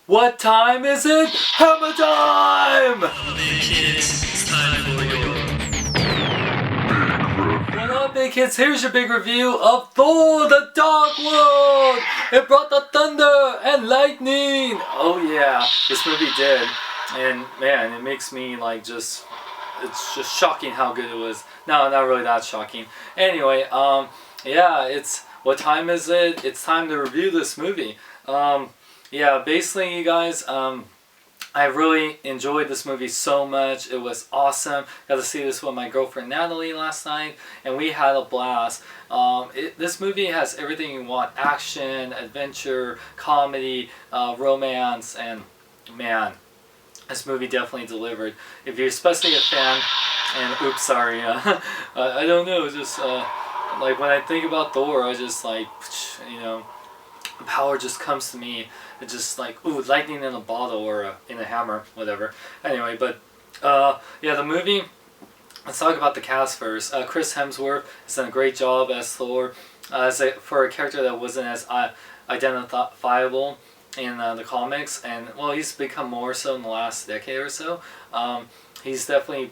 What time is it? Hammer time! Big kids, it's time for your What up, big kids? Here's your big review of Thor: The Dark World! It brought the thunder and lightning! Oh yeah, this movie did. And man, it makes me like just... It's just shocking how good it was. No, not really that shocking. Anyway, yeah, it's... What time is it? It's time to review this movie. Yeah, basically, you guys, I really enjoyed this movie so much. It was awesome. Got to see this with my girlfriend Natalie last night, and we had a blast. This movie has everything you want: action, adventure, comedy, romance, and man, this movie definitely delivered. If you're especially a fan, and oops, sorry, I don't know, just like when I think about Thor, I just like, you know, power just comes to me. It's just like, ooh, lightning in a bottle or in a hammer, whatever. Anyway, but yeah, the movie, let's talk about the cast first. Chris Hemsworth has done a great job as Thor. For a character that wasn't as identifiable in the comics, and well, he's become more so in the last decade or so. He's definitely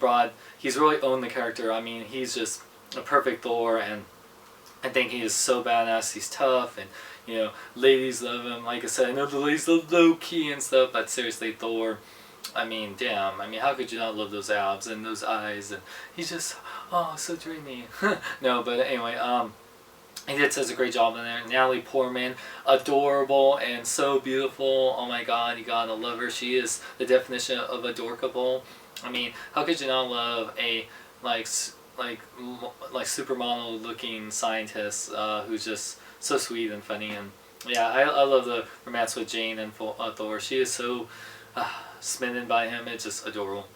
he's really owned the character. I mean, he's just a perfect Thor, and I think he is so badass. He's tough, and you know, ladies love him. Like I said, I know the ladies love Loki and stuff, but seriously, Thor, I mean, damn. I mean, how could you not love those abs and those eyes? And he's just, oh, so dreamy. No, but anyway, he did such a great job in there. Natalie Portman, adorable and so beautiful. Oh my god, you gotta love her. She is the definition of adorkable. I mean, how could you not love a, like supermodel looking scientist who's just so sweet and funny? And yeah, I love the romance with Jane and Thor. She is so smitten by him. It's just adorable.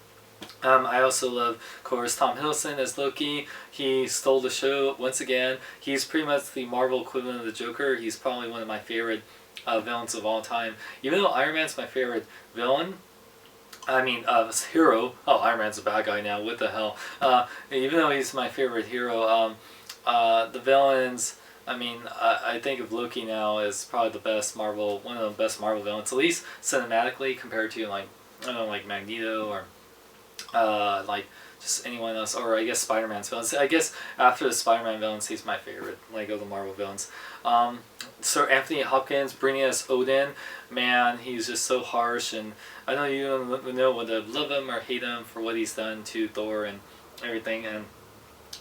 I also love, of course, Tom Hiddleston as Loki. He stole the show once again. He's pretty much the Marvel equivalent of the Joker. He's probably one of my favorite villains of all time. Even though Iron Man's my favorite villain, I mean, hero. Oh, Iron Man's a bad guy now. What the hell? Even though he's my favorite hero, the villains. I mean, I think of Loki now as probably the best Marvel, one of the best Marvel villains, at least cinematically, compared to like, I don't know, like Magneto or like just anyone else, or I guess Spider-Man's villains. I guess after the Spider-Man villains, he's my favorite, like of the Marvel villains. Sir Anthony Hopkins bringing us Odin, man, he's just so harsh, and I know you don't know whether to love him or hate him for what he's done to Thor and everything. And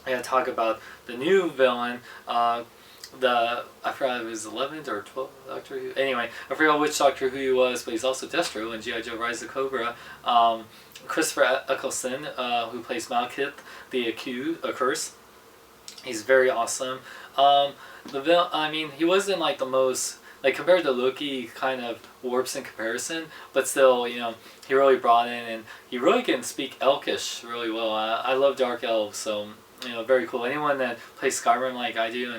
I gotta talk about the new villain, I forgot if it was 11th or 12th Doctor Who. Anyway, I forgot which Doctor Who he was, but he's also Destro in G.I. Joe Rise of Cobra. Christopher Eccleston, who plays Malekith, the Curse. He's very awesome. The villain, I mean, he wasn't like the most, like compared to Loki, he kind of warps in comparison, but still, you know, he really brought in, and he really can speak Elkish really well. I love Dark Elves, so you know, very cool. Anyone that plays Skyrim like I do,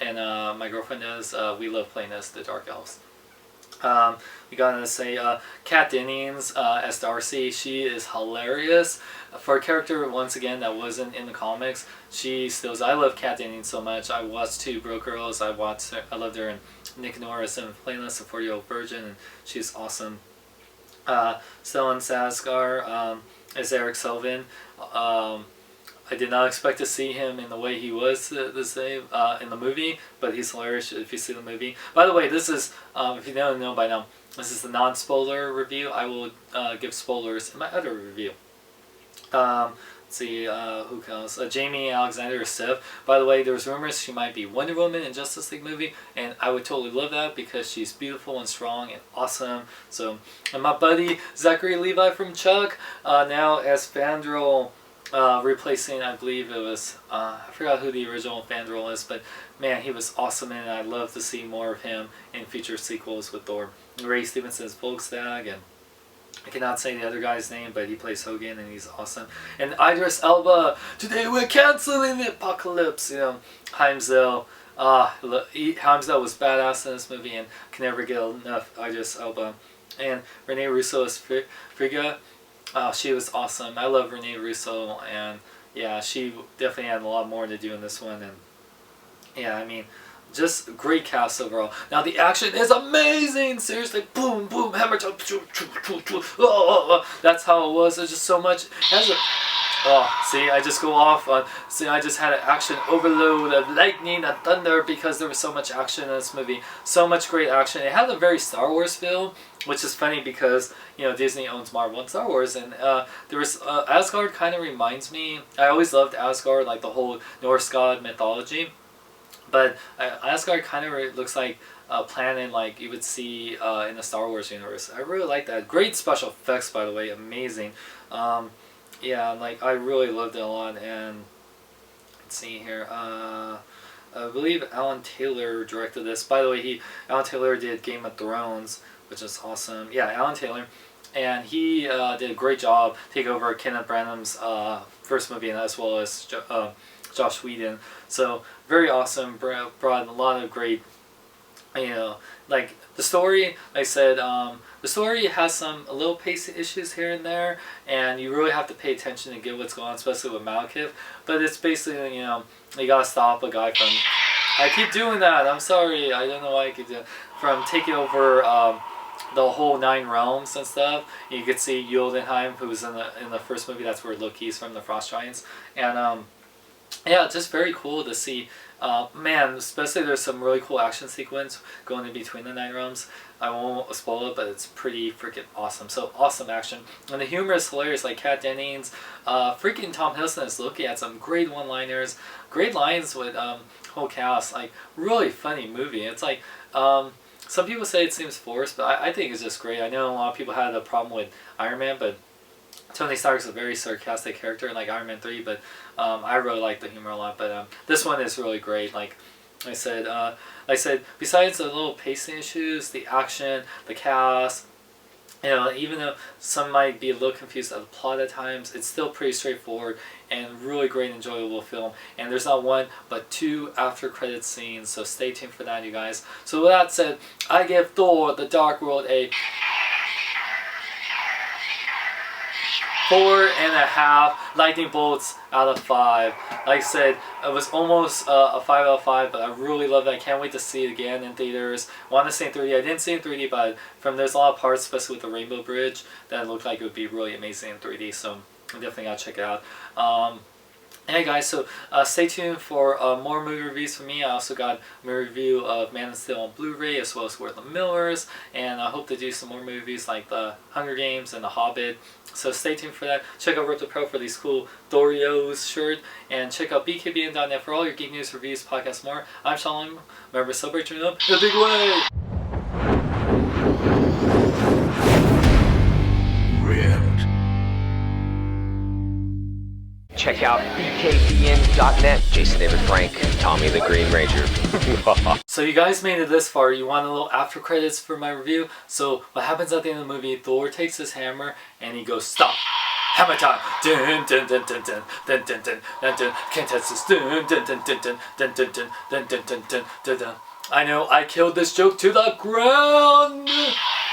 and my girlfriend does, we love playing as the Dark Elves. We gotta say, Kat Dennings as Darcy, she is hilarious. For a character, once again, that wasn't in the comics, she still, I love Kat Dennings so much. I watched Two Broke Girls, I loved her in Nick Norris and Playlist, A 40-Year-Old Virgin, and she's awesome. Stellan Skarsgård as Eric Selvin. I did not expect to see him in the way he was this day in the movie, but he's hilarious if you see the movie. By the way, this is, if you don't know by now, this is the non-spoiler review. I will give spoilers in my other review. Let's see, who else? Jamie Alexander Sif. By the way, there was rumors she might be Wonder Woman in Justice League movie, and I would totally love that because she's beautiful and strong and awesome. So, and my buddy Zachary Levi from Chuck, now as Fandral, replacing, I believe it was, I forgot who the original Fandral is, but man, he was awesome, and I'd love to see more of him in future sequels with Thor. Ray Stevenson's Volstagg, and I cannot say the other guy's name, but he plays Hogan, and he's awesome. And Idris Elba, today we're canceling the apocalypse, you know, Heimdall. Heimdall was badass in this movie, and can never get enough Idris Elba. And Renee Russo as Frigga. She was awesome. I love Renee Russo, and yeah, she definitely had a lot more to do in this one. And yeah, I mean, just great cast overall. Now the action is amazing. Seriously, boom, boom, hammer. That's how it was. There's just so much. It has a, oh, see, I just go off on. See, I just had an action overload of lightning and thunder because there was so much action in this movie. So much great action. It had a very Star Wars feel, which is funny because Disney owns Marvel and Star Wars, and there was Asgard. Kind of reminds me. I always loved Asgard, like the whole Norse god mythology, but Asgard kind of looks like a planet like you would see in the Star Wars universe. I really like that. Great special effects, by the way, amazing. Yeah, like I really loved it a lot. And let's see here. I believe Alan Taylor directed this. By the way, Alan Taylor did Game of Thrones, which is awesome. Yeah, Alan Taylor, and he did a great job taking over Kenneth Branagh's first movie, and as well as Josh Whedon. So very awesome. Brought a lot of great. Like the story, like I said, the story has some a little pacing issues here and there, and you really have to pay attention to get what's going on, especially with Malekith. But it's basically, you gotta stop a guy from. I keep doing that. I'm sorry. I don't know why I keep doing it. From taking over the whole 9 realms and stuff. You could see Jotunheim, who was in the first movie. That's where Loki's from, the Frost Giants, and yeah, just very cool to see. Man, especially there's some really cool action sequence going in between the 9 realms. I won't spoil it, but it's pretty freaking awesome. So awesome action, and the humor is hilarious. Like Kat Dennings, freaking Tom Hiddleston as Loki had some great one-liners, great lines with whole cast. Like really funny movie. It's like some people say it seems forced, but I think it's just great. I know a lot of people had a problem with Iron Man, but Tony Stark's a very sarcastic character in like Iron Man 3, but I really like the humor a lot. But this one is really great. Like I said, besides the little pacing issues, the action, the cast, even though some might be a little confused at the plot at times, it's still pretty straightforward and really great, enjoyable film. And there's not one, but 2 after-credits scenes, so stay tuned for that, you guys. So with that said, I give Thor: The Dark World a 4.5 lightning bolts out of 5. Like I said, it was almost a 5 out of 5, but I really love it. I can't wait to see it again in theaters. Want to see it in 3D. I didn't see it in 3D, but there's a lot of parts, especially with the Rainbow Bridge, that looked like it would be really amazing in 3D. So I definitely gotta check it out. Hey guys, so stay tuned for more movie reviews from me. I also got a review of Man of Steel on Blu-ray, as well as We're the Millers, and I hope to do some more movies like The Hunger Games and The Hobbit. So stay tuned for that. Check out Rip the Pro for these cool Dorios shirt, and check out bkbn.net for all your geek news, reviews, podcasts, more. I'm Sean. Remember, celebrate your up in a big way. Check out bkbn.net. Jason David Frank, Tommy the Green Ranger. So you guys made it this far. You want a little after credits for my review? So what happens at the end of the movie, Thor takes his hammer and he goes, stop. Hammer time. Dun dun dun dun dun dun dun dun dun dun. Can't touch this. Dun dun dun dun dun dun dun dun dun dun dun dun dun. I know I killed this joke to the ground.